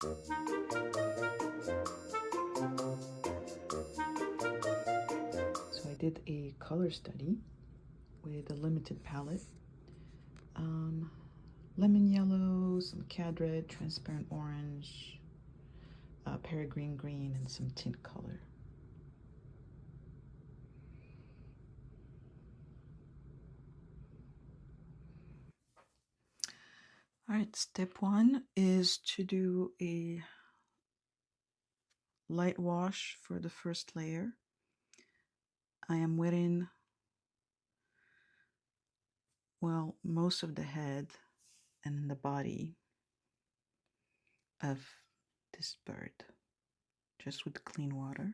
So I did a color study with a limited palette. Lemon yellow, some cad red, transparent orange, peregrine green, and some tint color. All right, step one is to do a light wash for the first layer. I am wetting, well, most of the head and the body of this bird, just with clean water.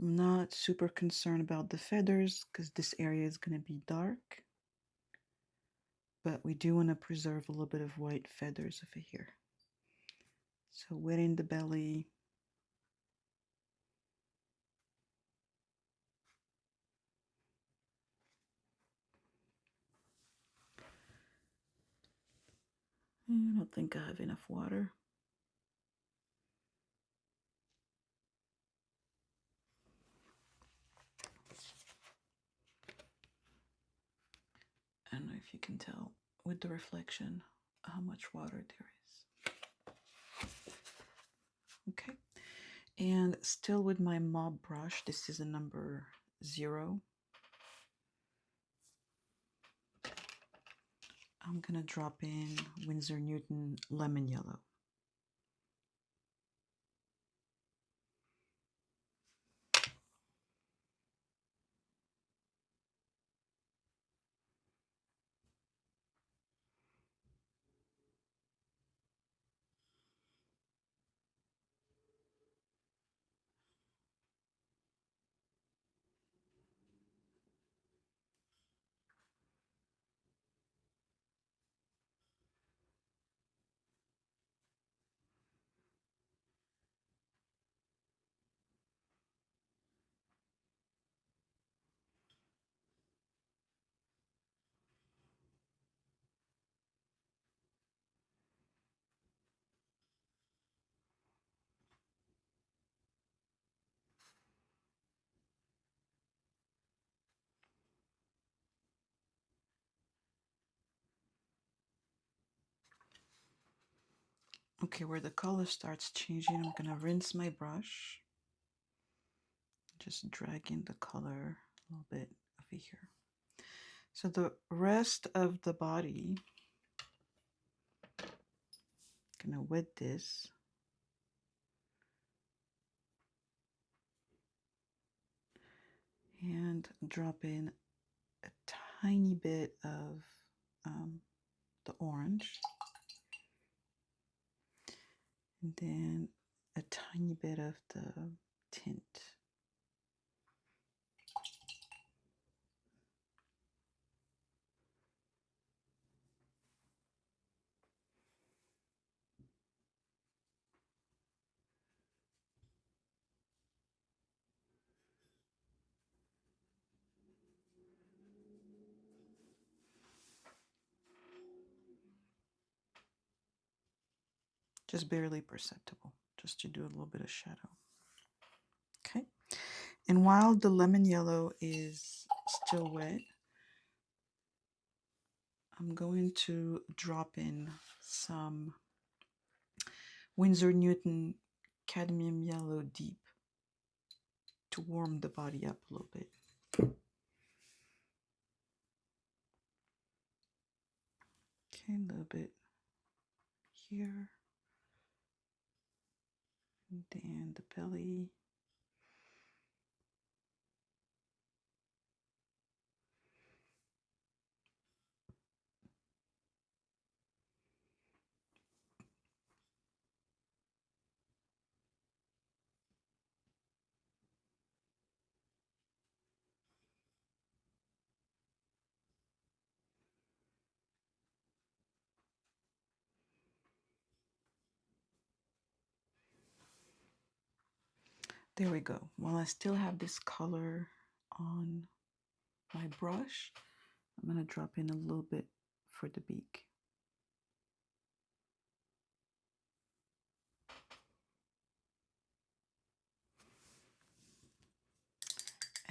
I'm not super concerned about the feathers because this area is going to be dark, but we do want to preserve a little bit of white feathers over here. So wetting the belly. I don't think I have enough water. I don't know if you can tell with the reflection how much water there is. Okay, and still with my mob brush, this is a number 0. I'm gonna drop in Winsor Newton Lemon Yellow. Okay, where the color starts changing, I'm gonna rinse my brush. Just dragging the color a little bit over here. So the rest of the body, I'm gonna wet this. And drop in a tiny bit of the orange. And then a tiny bit of the tint. Just barely perceptible, just to do a little bit of shadow. Okay, and while the lemon yellow is still wet, I'm going to drop in some Winsor Newton Cadmium Yellow Deep to warm the body up a little bit. Okay, a little bit here. And then the belly. There we go. While I still have this color on my brush, I'm going to drop in a little bit for the beak.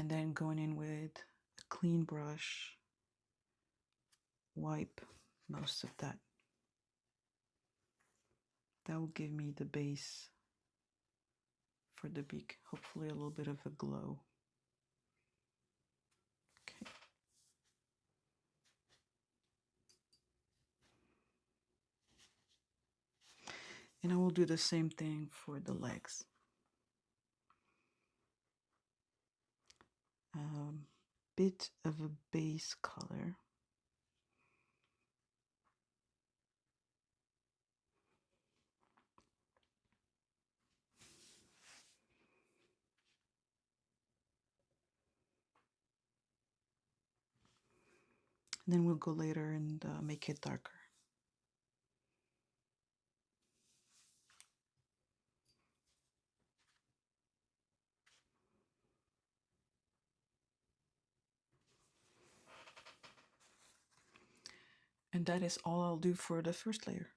And then going in with a clean brush, wipe most of that. That will give me the base for the beak, hopefully a little bit of a glow. Okay. And I will do the same thing for the legs. Bit of a base color. And then we'll go later and make it darker. And that is all I'll do for the first layer.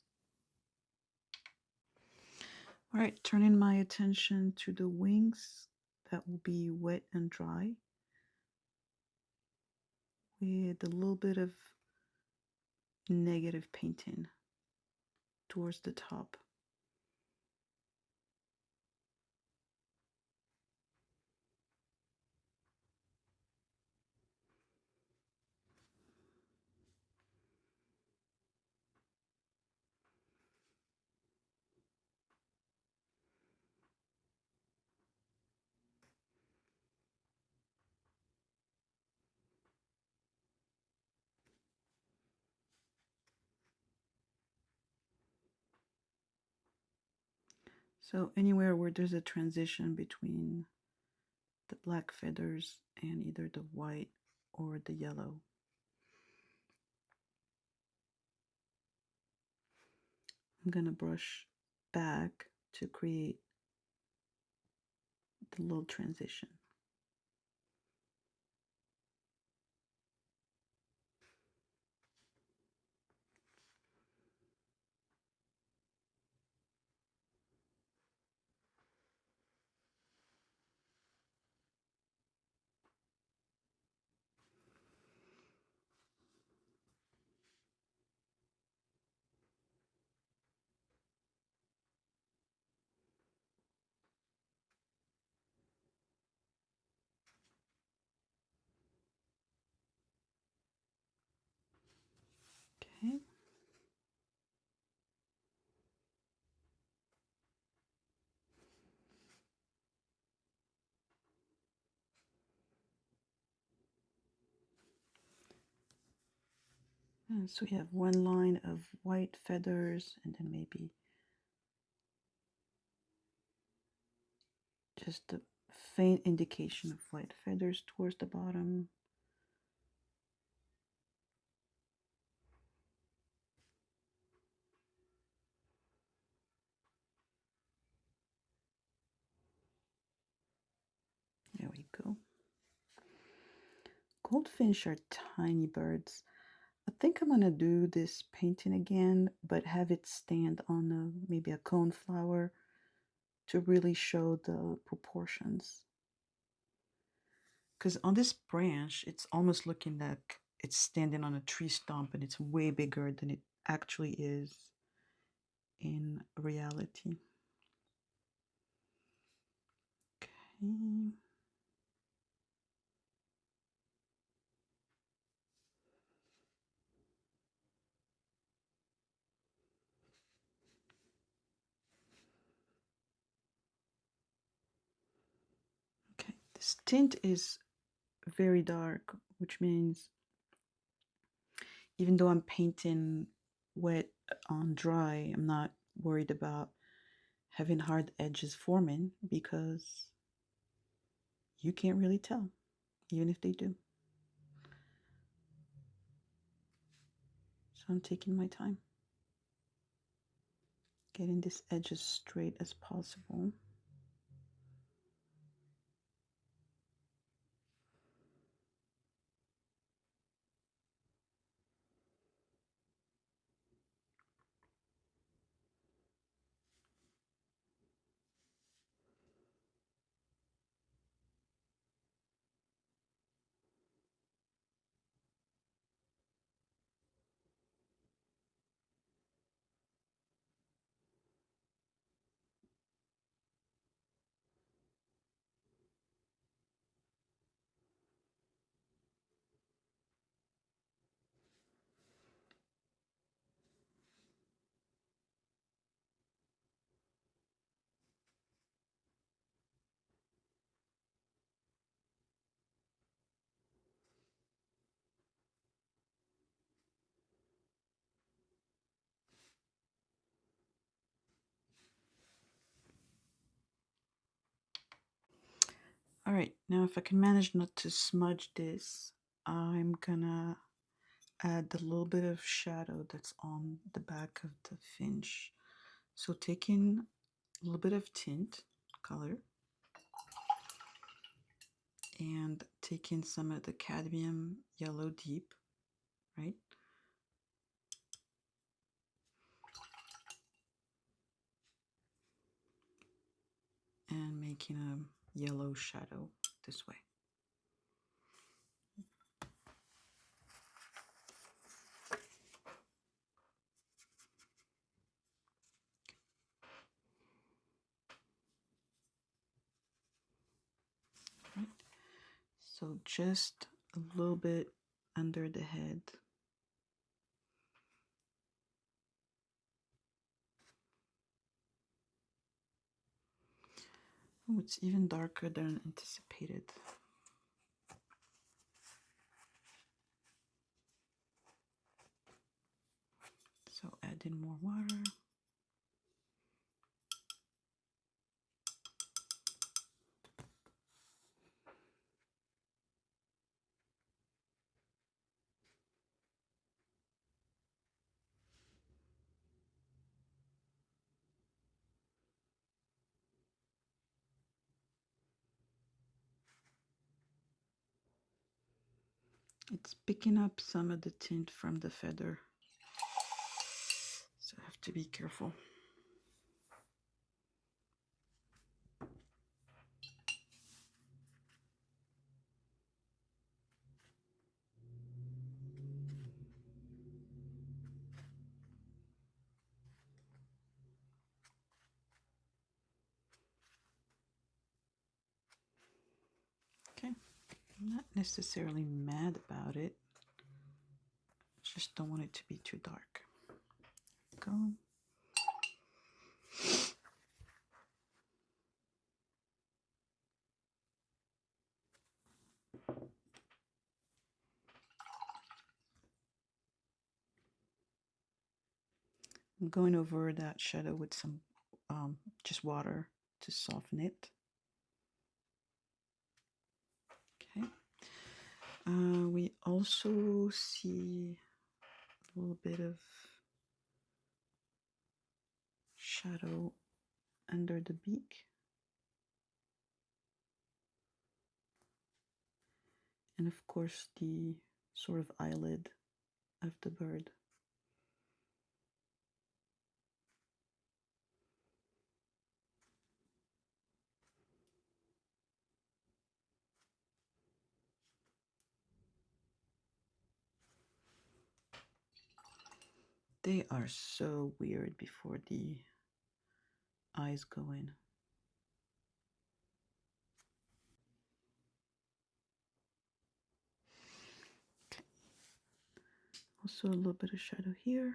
All right, turning my attention to the wings. That will be wet and dry with a little bit of negative painting towards the top. So anywhere where there's a transition between the black feathers and either the white or the yellow. I'm going to brush back to create the little transition. Okay. And so we have one line of white feathers and then maybe just a faint indication of white feathers towards the bottom. There we go. Goldfinch are tiny birds. I think I'm gonna do this painting again, but have it stand on maybe a cone flower to really show the proportions. Because on this branch, it's almost looking like it's standing on a tree stump and it's way bigger than it actually is in reality. Okay. Okay, this tint is very dark, which means even though I'm painting wet on dry, I'm not worried about having hard edges forming because you can't really tell, even if they do. So I'm taking my time, getting this edge as straight as possible. Alright, now if I can manage not to smudge this, I'm gonna add the little bit of shadow that's on the back of the finch. So taking a little bit of tint color and taking some of the cadmium yellow deep, right? And making a yellow shadow this way. Right. So just a little bit under the head. Oh, it's even darker than anticipated. So add in more water. It's picking up some of the tint from the feather, so I have to be careful. Okay, I'm not necessarily mad about it. Just don't want it to be too dark. Go. I'm going over that shadow with some just water to soften it. Okay. We also see a little bit of shadow under the beak. And of course the sort of eyelid of the bird. They are so weird before the eyes go in. Okay. Also a little bit of shadow here.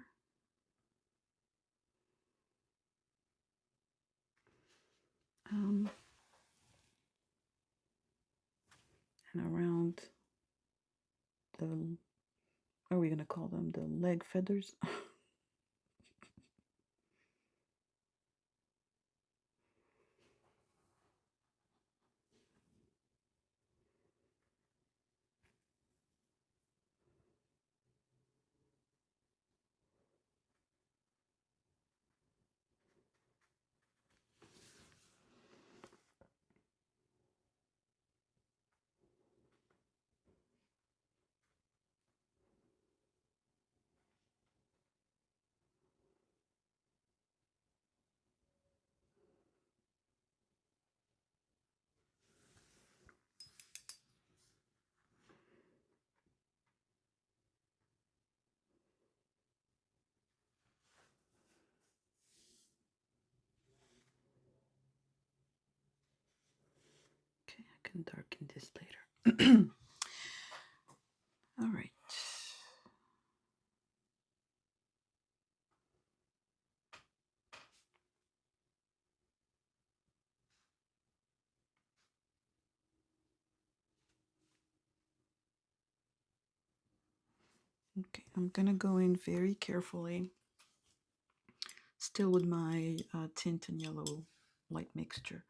And around the, what are we gonna call them? The leg feathers? Okay, I can darken this later. All right. Okay, I'm gonna go in very carefully, still with my tint and yellow light mixture,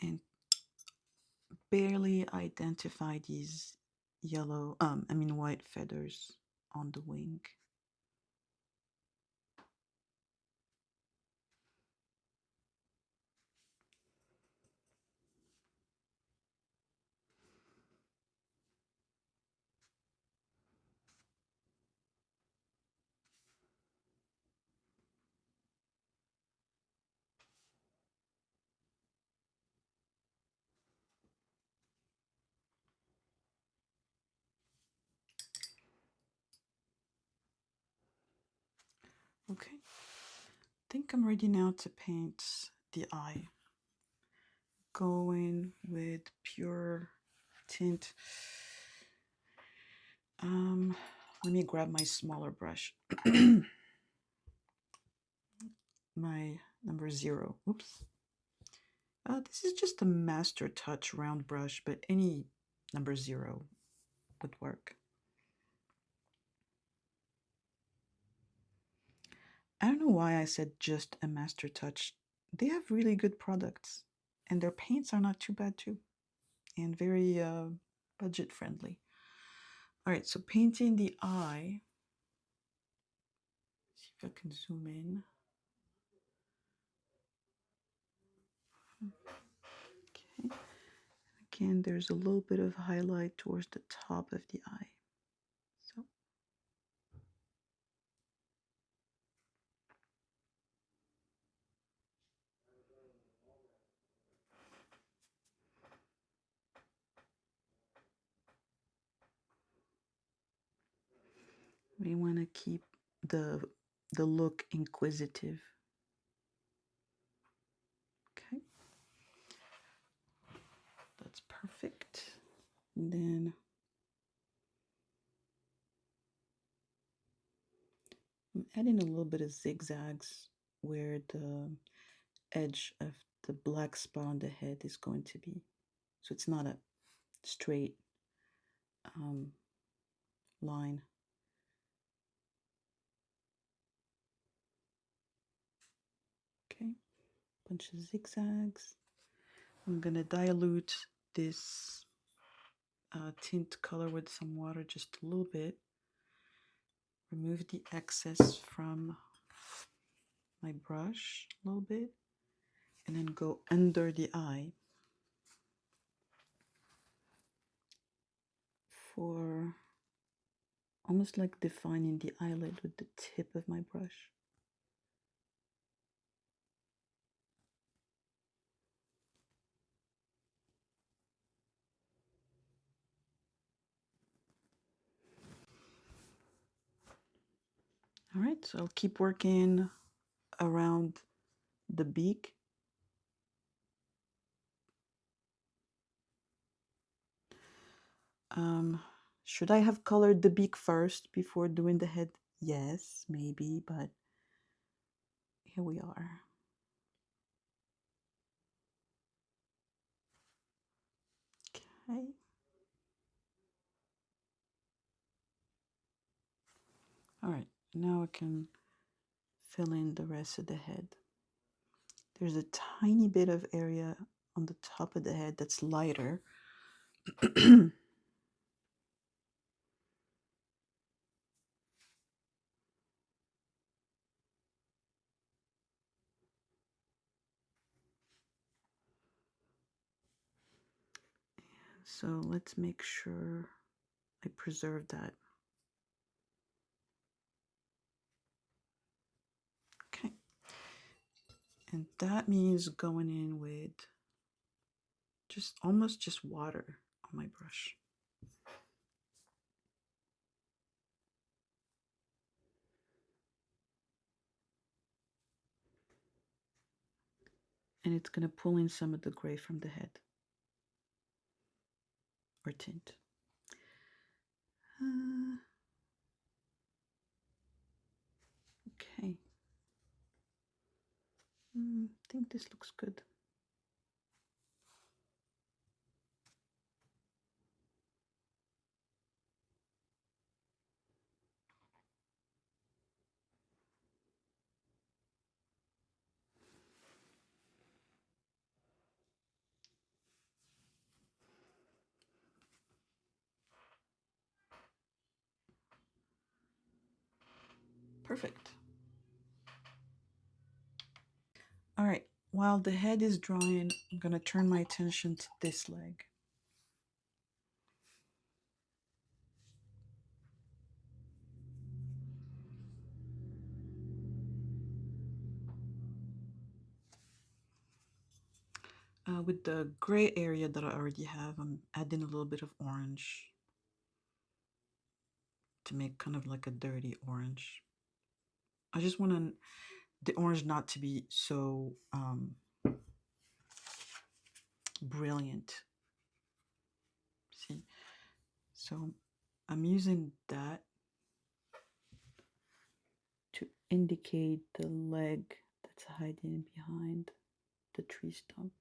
and barely identify these yellow, white feathers on the wing. Okay, I think I'm ready now to paint the eye. Going with pure tint. Let me grab my smaller brush. My number 0. Oops. This is just a Master Touch round brush, but any number 0 would work. I don't know why I said just a Master Touch. They have really good products, and their paints are not too bad too, and very budget friendly. All right, so painting the eye. See if I can zoom in. Okay. Again, there's a little bit of highlight towards the top of the eye. So we want to keep the look inquisitive. Okay. That's perfect. And then I'm adding a little bit of zigzags where the edge of the black spot on the head is going to be. So it's not a straight line. Okay, bunch of zigzags. I'm gonna dilute this tint color with some water just a little bit. Remove the excess from my brush a little bit, and then go under the eye for almost like defining the eyelid with the tip of my brush. All right, so I'll keep working around the beak. Should I have colored the beak first before doing the head? Yes, maybe, but here we are. Okay. All right, now I can fill in the rest of the head. There's a tiny bit of area on the top of the head that's lighter. So let's make sure I preserve that. Okay. And that means going in with just almost just water on my brush. And it's going to pull in some of the gray from the head or tint. Okay. I think this looks good. Perfect. All right, while the head is drying, I'm going to turn my attention to this leg. With the gray area that I already have, I'm adding a little bit of orange to make kind of like a dirty orange. I just want the orange not to be so brilliant. See? So I'm using that to indicate the leg that's hiding behind the tree stump.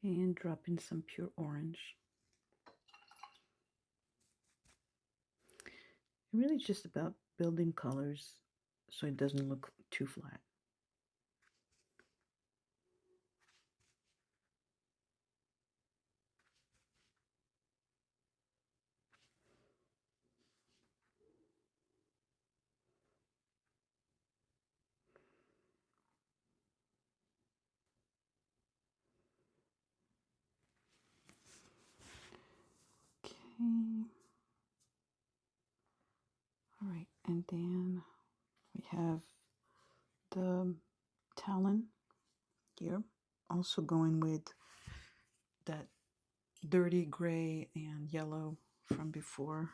And drop in some pure orange. Really just about building colors so it doesn't look too flat. Okay. All right, and then we have the talon here, also going with that dirty gray and yellow from before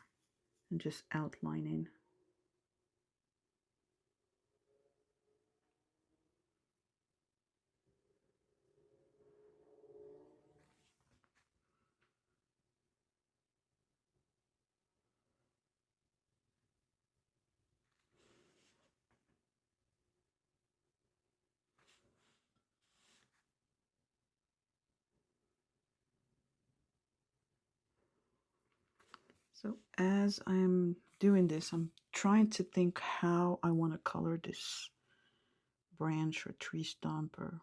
and just outlining. So as I'm doing this, I'm trying to think how I want to color this branch or tree stump or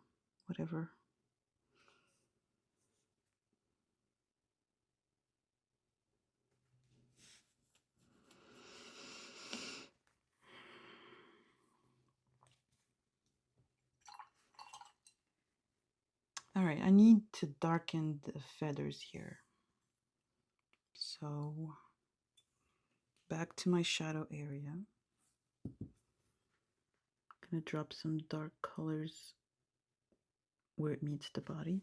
whatever. All right, I need to darken the feathers here. So back to my shadow area. I'm gonna drop some dark colors where it meets the body.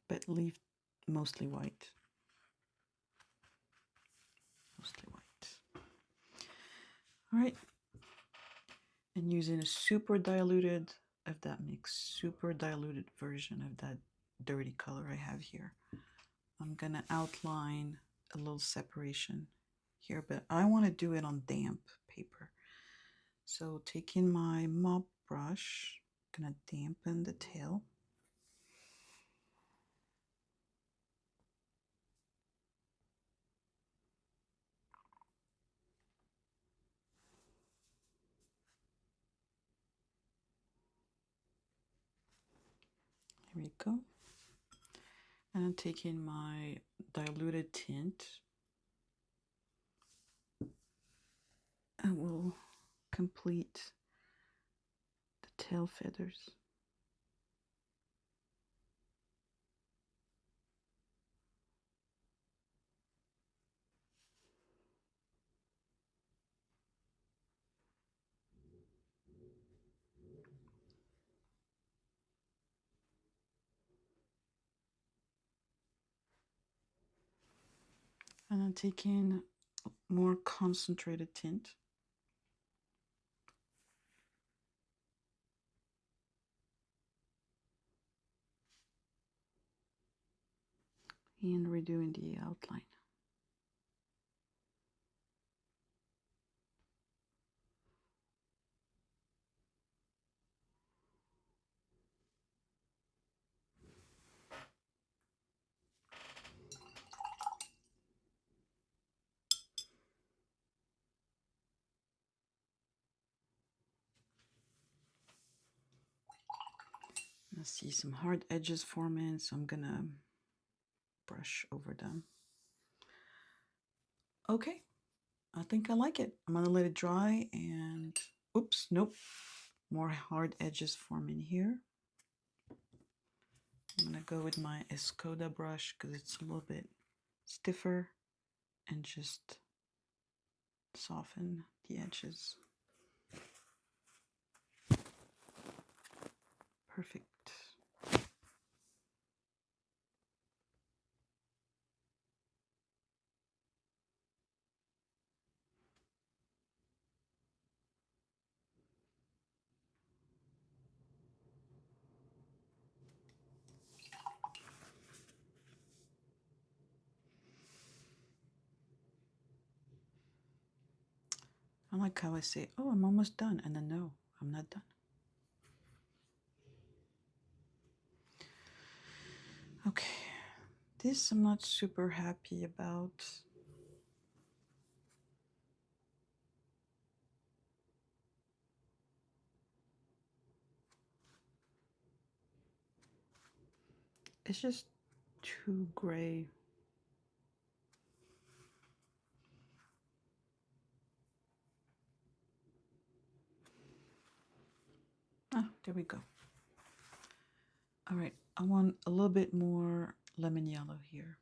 But leave mostly white. Mostly white. All right. And using a super diluted, if that makes super diluted version of that dirty color I have here, I'm gonna outline a little separation here, but I want to do it on damp paper. So taking my mop brush, I'm gonna dampen the tail. Here we go. And I'm taking my diluted tint. I will complete the tail feathers. And then take in more concentrated tint. And redoing the outline. I see some hard edges forming, so I'm gonna brush over them. Okay, I think I like it. I'm gonna let it dry and, oops, nope. More hard edges forming here. I'm gonna go with my Escoda brush because it's a little bit stiffer and just soften the edges. Perfect. I like how I say, oh, I'm almost done, and then no, I'm not done. Okay, this I'm not super happy about. It's just too gray. Ah, there we go. All right, I want a little bit more lemon yellow here.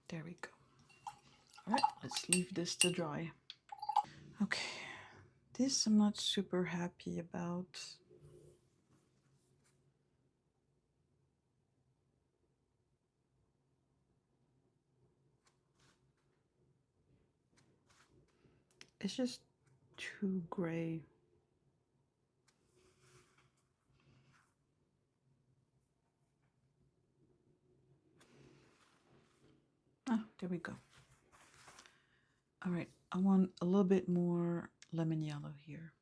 There we go. All right, let's leave this to dry. Okay, this I'm not super happy about. It's just too gray. Ah, there we go. All right, I want a little bit more lemon yellow here.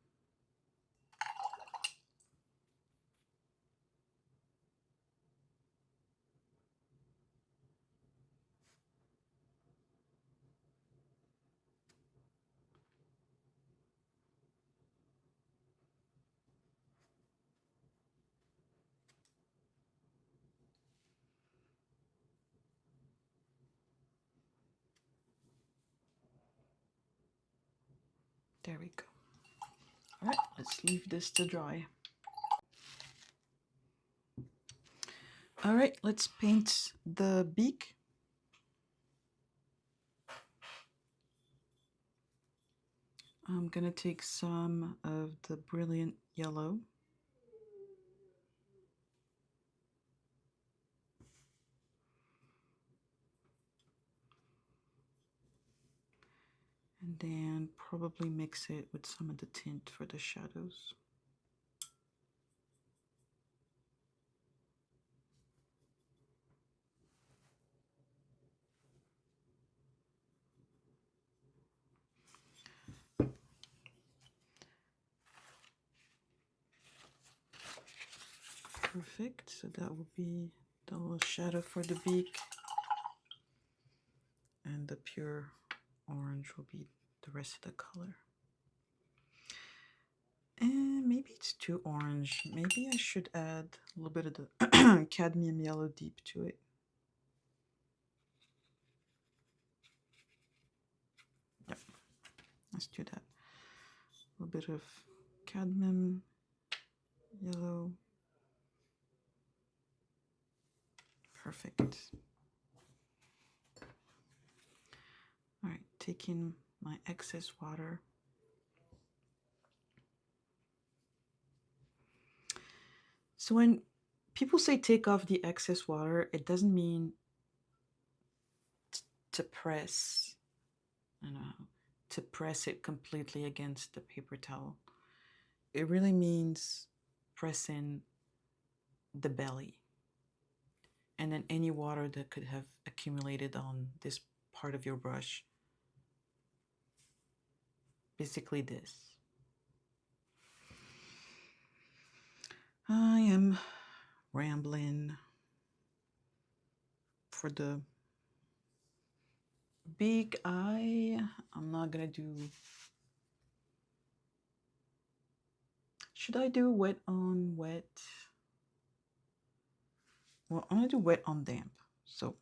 There we go. All right, let's leave this to dry. All right, let's paint the beak. I'm gonna take some of the brilliant yellow. And then probably mix it with some of the tint for the shadows. Perfect, so that will be the little shadow for the beak. And the pure orange will be the rest of the color. And maybe it's too orange. Maybe I should add a little bit of the cadmium yellow deep to it. Yep. Let's do that. A little bit of cadmium, yellow. Perfect. All right, taking my excess water. So when people say take off the excess water, it doesn't mean to press, I don't know, to press it completely against the paper towel. It really means pressing the belly. And then any water that could have accumulated on this part of your brush. Basically this. I am rambling for the beak eye. I'm not gonna do. Should I do wet on wet? Well, I'm gonna do wet on damp. So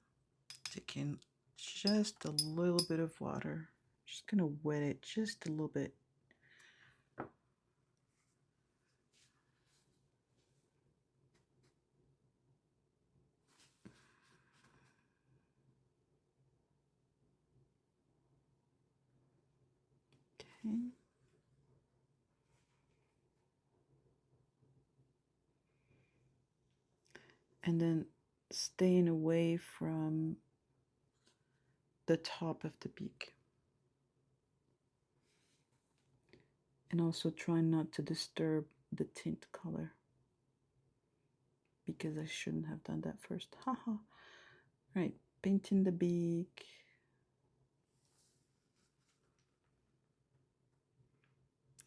taking just a little bit of water. Just gonna wet it just a little bit. Okay. And then staying away from the top of the beak. And also trying not to disturb the tint color. Because I shouldn't have done that first. Haha. Right, painting the beak.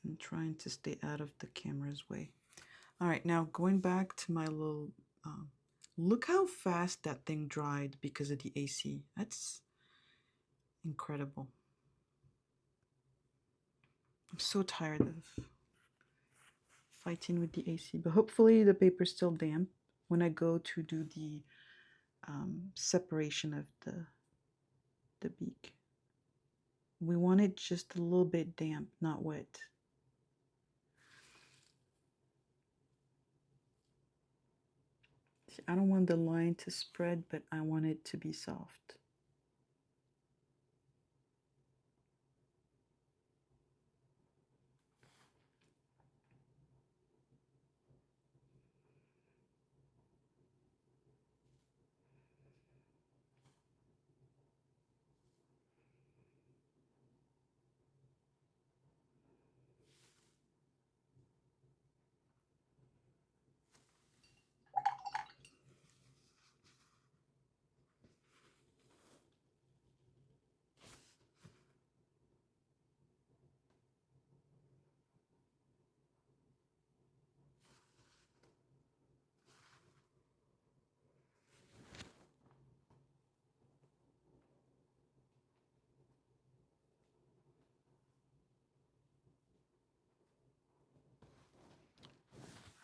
I'm trying to stay out of the camera's way. All right, now going back to my little, look how fast that thing dried because of the AC. That's incredible. I'm so tired of fighting with the AC, but hopefully the paper's still damp when I go to do the separation of the beak. We want it just a little bit damp, not wet. I don't want the line to spread, but I want it to be soft.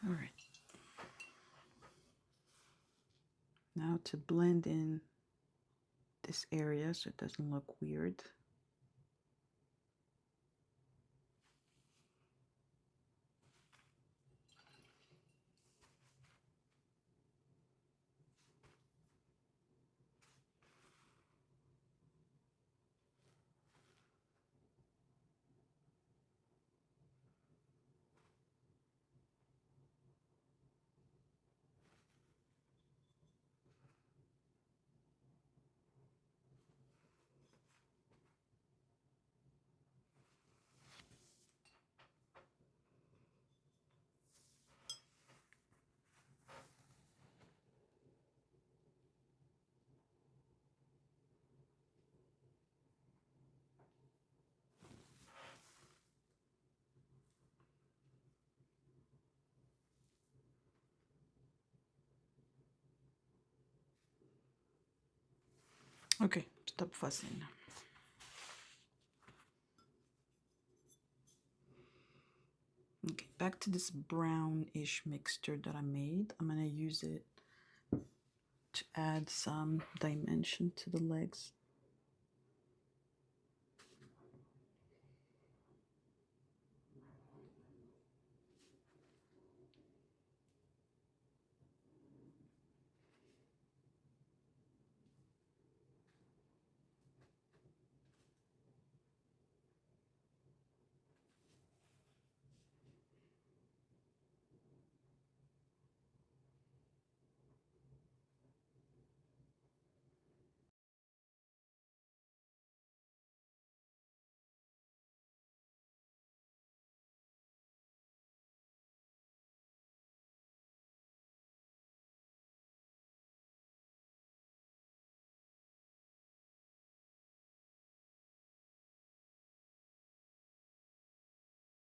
All right. Now to blend in this area so it doesn't look weird. Okay, stop fussing. Okay, back to this brownish mixture that I made. I'm gonna use it to add some dimension to the legs.